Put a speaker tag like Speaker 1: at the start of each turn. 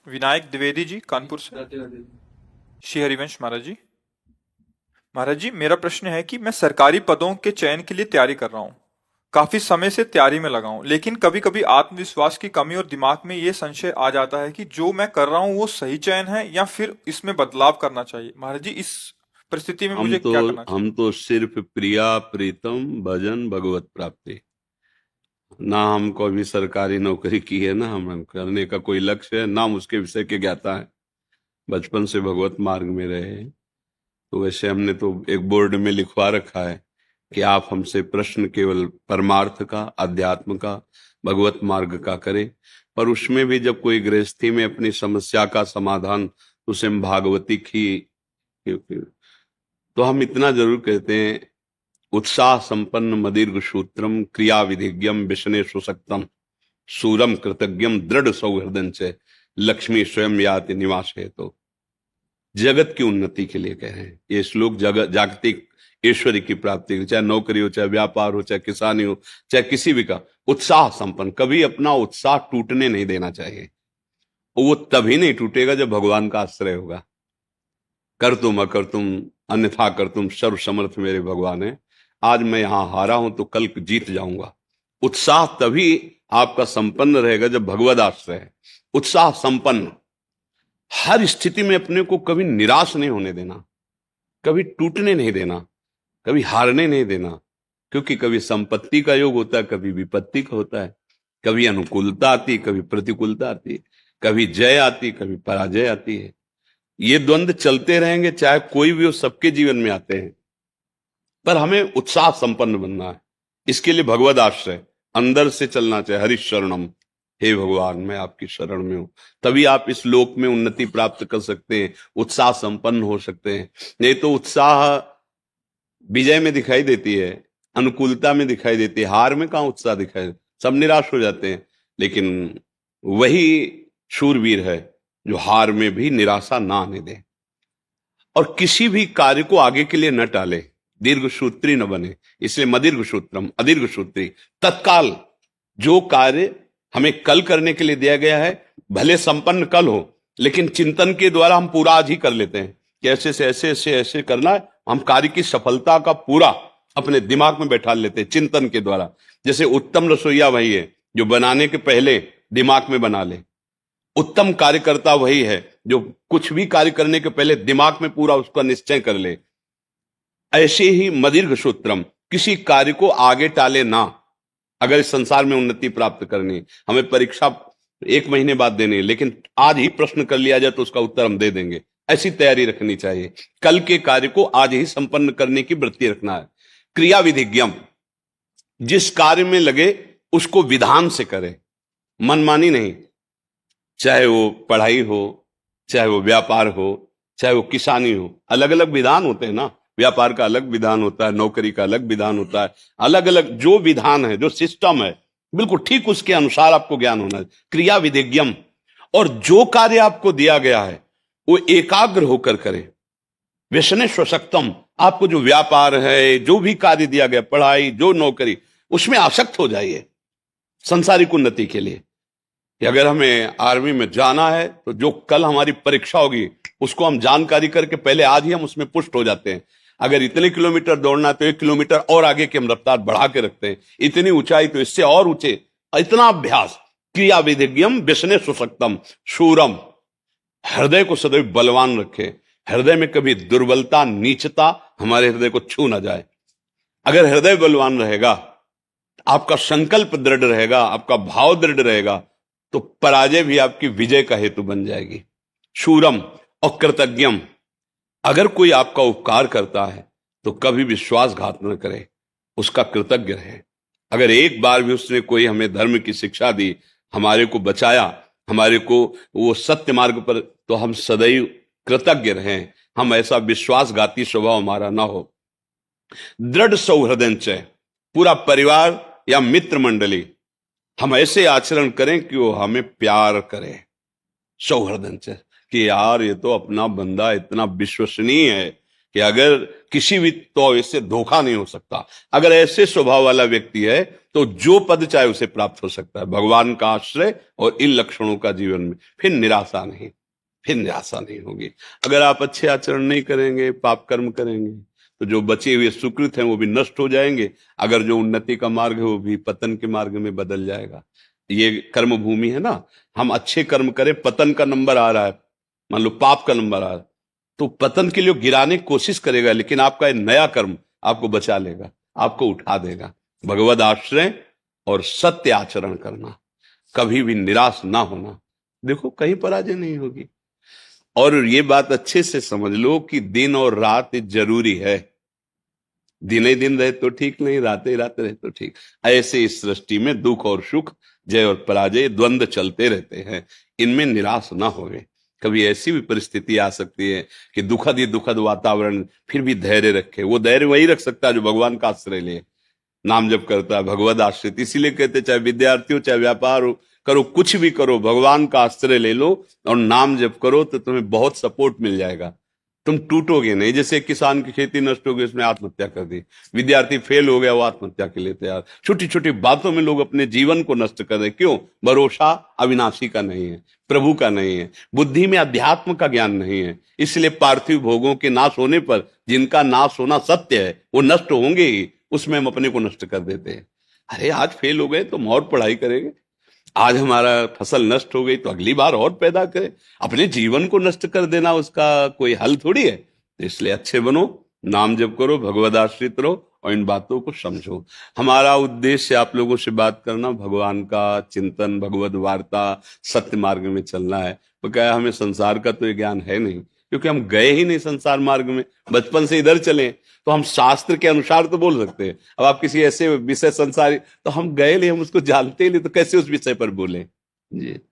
Speaker 1: विनायक द्विवेदी जी कानपुर से। श्री हरिवंश महाराज जी मेरा प्रश्न है कि मैं सरकारी पदों के चयन के लिए तैयारी कर रहा हूँ। काफी समय से तैयारी में लगा हूँ, लेकिन कभी कभी आत्मविश्वास की कमी और दिमाग में ये संशय आ जाता है कि जो मैं कर रहा हूँ वो सही चयन है या फिर इसमें बदलाव करना चाहिए। महाराज जी, इस परिस्थिति में
Speaker 2: हम
Speaker 1: मुझे
Speaker 2: तो
Speaker 1: क्या करना चाहिए?
Speaker 2: हम तो सिर्फ प्रिया प्रीतम भजन भगवत प्राप्ति। ना हमको अभी सरकारी नौकरी की है, ना हम करने का कोई लक्ष्य है, ना हम उसके विषय के ज्ञाता है। बचपन से भगवत मार्ग में रहे हैं। तो वैसे हमने तो एक बोर्ड में लिखवा रखा है कि आप हमसे प्रश्न केवल परमार्थ का, अध्यात्म का, भगवत मार्ग का करें। पर उसमें भी जब कोई गृहस्थी में अपनी समस्या का समाधान, उसे हम भागवती की, तो हम इतना जरूर कहते हैं, उत्साह संपन्न मदीर्घ सूत्रम क्रिया विधिज्ञम विष्णे सुशक्तम सूरम कृतज्ञम दृढ़ सौहृदय से लक्ष्मी स्वयं याति निवास है। तो जगत की उन्नति के लिए कह रहे हैं ये श्लोक। जगत जागतिक ईश्वरी की प्राप्ति, चाहे नौकरी हो, चाहे व्यापार हो, चाहे किसानी हो, चाहे किसी भी का उत्साह संपन्न, कभी अपना उत्साह टूटने नहीं देना चाहिए। वो तभी नहीं टूटेगा जब भगवान का आश्रय होगा। कर तुम अकर तुम अन्यथा कर तुम सर्व समर्थ मेरे भगवान है। आज मैं यहां हारा हूं तो कल जीत जाऊंगा। उत्साह तभी आपका संपन्न रहेगा जब भगवद आश्रय है। उत्साह संपन्न, हर स्थिति में अपने को कभी निराश नहीं होने देना, कभी टूटने नहीं देना, कभी हारने नहीं देना। क्योंकि कभी संपत्ति का योग होता है, कभी विपत्ति का होता है, कभी अनुकूलता आती, कभी प्रतिकूलता आती, कभी जय आती, कभी पराजय आती है। ये द्वंद्व चलते रहेंगे, चाहे कोई भी हो, सबके जीवन में आते हैं। पर हमें उत्साह संपन्न बनना है। इसके लिए भगवद आश्रय अंदर से चलना चाहिए। हरि शरणम, हे भगवान मैं आपकी शरण में हूं। तभी आप इस लोक में उन्नति प्राप्त कर सकते हैं, उत्साह संपन्न हो सकते हैं। नहीं तो उत्साह विजय में दिखाई देती है, अनुकूलता में दिखाई देती है, हार में कहां उत्साह दिखाई, सब निराश हो जाते हैं। लेकिन वही शूरवीर है जो हार में भी निराशा ना आने दे और किसी भी कार्य को आगे के लिए न टाले, दीर्घ सूत्री न बने। इसलिए मदीर्घ सूत्रम अदीर्घ सूत्री, तत्काल जो कार्य हमें कल करने के लिए दिया गया है, भले संपन्न कल हो, लेकिन चिंतन के द्वारा हम पूरा आज ही कर लेते हैं कि ऐसे से ऐसे ऐसे ऐसे करना है। हम कार्य की सफलता का पूरा अपने दिमाग में बैठा लेते हैं चिंतन के द्वारा। जैसे उत्तम रसोईया वही है जो बनाने के पहले दिमाग में बना ले। उत्तम कार्यकर्ता वही है जो कुछ भी कार्य करने के पहले दिमाग में पूरा उसका निश्चय कर ले। ऐसे ही मदीर्घ सूत्रम, किसी कार्य को आगे टाले ना। अगर इस संसार में उन्नति प्राप्त करनी, हमें परीक्षा 1 महीने बाद देनी है, लेकिन आज ही प्रश्न कर लिया जाए तो उसका उत्तर हम दे देंगे, ऐसी तैयारी रखनी चाहिए। कल के कार्य को आज ही संपन्न करने की वृत्ति रखना है। क्रिया विधिज्ञम, जिस कार्य में लगे उसको विधान से करे, मनमानी नहीं। चाहे वो पढ़ाई हो, चाहे वो व्यापार हो, चाहे वो किसानी हो, अलग अलग विधान होते हैं ना। व्यापार का अलग विधान होता है, नौकरी का अलग विधान होता है। अलग अलग जो विधान है, जो सिस्टम है, बिल्कुल ठीक उसके अनुसार आपको ज्ञान होना है। क्रिया विधिज्ञम, और जो कार्य आपको दिया गया है वो एकाग्र होकर करें। व्यसने स्वशक्तम, आपको जो व्यापार है, जो भी कार्य दिया गया, पढ़ाई, जो नौकरी, उसमें आसक्त हो जाइए संसारिक उन्नति के लिए। कि अगर हमें आर्मी में जाना है तो जो कल हमारी परीक्षा होगी उसको हम जानकारी करके पहले आज ही हम उसमें पुष्ट हो जाते हैं। अगर इतने किलोमीटर दौड़ना है तो 1 किलोमीटर और आगे की हम रफ्तार बढ़ा के रखते हैं। इतनी ऊंचाई तो इससे और ऊंचे, इतना अभ्यास। क्रिया विधिज्ञम व्यसने सुशक्तम शूरम, हृदय को सदैव बलवान रखे। हृदय में कभी दुर्बलता, नीचता हमारे हृदय को छू ना जाए। अगर हृदय बलवान रहेगा, आपका संकल्प दृढ़ रहेगा, आपका भाव दृढ़ रहेगा, तो पराजय भी आपकी विजय का हेतु बन जाएगी। शूरम और कृतज्ञम, अगर कोई आपका उपकार करता है तो कभी विश्वासघात न करे, उसका कृतज्ञ रहे। अगर एक बार भी उसने कोई हमें धर्म की शिक्षा दी, हमारे को बचाया, हमारे को वो सत्य मार्ग पर, तो हम सदैव कृतज्ञ रहें। हम ऐसा विश्वासघाती स्वभाव हमारा ना हो। दृढ़ सौहृदय, पूरा परिवार या मित्र मंडली, हम ऐसे आचरण करें कि वो हमें प्यार करे सौहृदय से, कि यार ये तो अपना बंदा इतना विश्वसनीय है कि अगर किसी भी तो इससे धोखा नहीं हो सकता। अगर ऐसे स्वभाव वाला व्यक्ति है तो जो पद चाहे उसे प्राप्त हो सकता है, भगवान का आश्रय और इन लक्षणों का जीवन में, फिर निराशा नहीं, फिर निराशा नहीं होगी। अगर आप अच्छे आचरण नहीं करेंगे, पाप कर्म करेंगे, तो जो बचे हुए सुकृत हैं वो भी नष्ट हो जाएंगे। अगर जो उन्नति का मार्ग है वो भी पतन के मार्ग में बदल जाएगा। ये कर्म भूमि है ना, हम अच्छे कर्म करें, पतन का नंबर आ रहा है, मान लो पाप का नंबर आ रहा है, तो पतन के लिए गिराने की कोशिश करेगा, लेकिन आपका ये नया कर्म आपको बचा लेगा, आपको उठा देगा। भगवद आश्रय और सत्य आचरण करना, कभी भी निराश ना होना, देखो कहीं पराजय नहीं होगी। और ये बात अच्छे से समझ लो कि दिन और रात जरूरी है। दिन ही दिन रहे तो ठीक नहीं, रात ही रात रहे तो ठीक। ऐसे इस सृष्टि में दुख और सुख, जय और पराजय, द्वंद्व चलते रहते हैं, इनमें निराश ना होवे। कभी ऐसी भी परिस्थिति आ सकती है कि दुखद ही दुखद वातावरण, फिर भी धैर्य रखे। वो धैर्य वही रख सकता है जो भगवान का आश्रय ले, नाम जप करता है, भगवद आश्रित। इसीलिए कहते चाहे विद्यार्थी हो, चाहे व्यापार हो, करो कुछ भी करो, भगवान का आश्रय ले लो और नाम जप करो, तो तुम्हें बहुत सपोर्ट मिल जाएगा, तुम टूटोगे नहीं। जैसे किसान की खेती नष्ट हो गई, उसने आत्महत्या कर दी, विद्यार्थी फेल हो गया, वो आत्महत्या के लिए तैयार। छोटी छोटी बातों में लोग अपने जीवन को नष्ट कर रहे, क्यों? भरोसा अविनाशी का नहीं है, प्रभु का नहीं है, बुद्धि में अध्यात्म का ज्ञान नहीं है। इसलिए पार्थिव भोगों के नाश होने पर, जिनका नाश होना सत्य है, वो नष्ट होंगे ही, उसमें हम अपने को नष्ट कर देते हैं। अरे आज फेल हो गए तो हम और पढ़ाई करेंगे, आज हमारा फसल नष्ट हो गई तो अगली बार और पैदा करें। अपने जीवन को नष्ट कर देना उसका कोई हल थोड़ी है। तो इसलिए अच्छे बनो, नाम जप करो, भगवद आश्रित रहो और इन बातों को समझो। हमारा उद्देश्य आप लोगों से बात करना, भगवान का चिंतन, भगवद वार्ता, सत्य मार्ग में चलना है। तो क्या हमें संसार का तो ये ज्ञान है नहीं, क्योंकि हम गए ही नहीं संसार मार्ग में, बचपन से इधर चले। तो हम शास्त्र के अनुसार तो बोल सकते हैं। अब आप किसी ऐसे विषय संसारी, तो हम गए नहीं, हम उसको जानते ही नहीं, तो कैसे उस विषय पर बोले जी।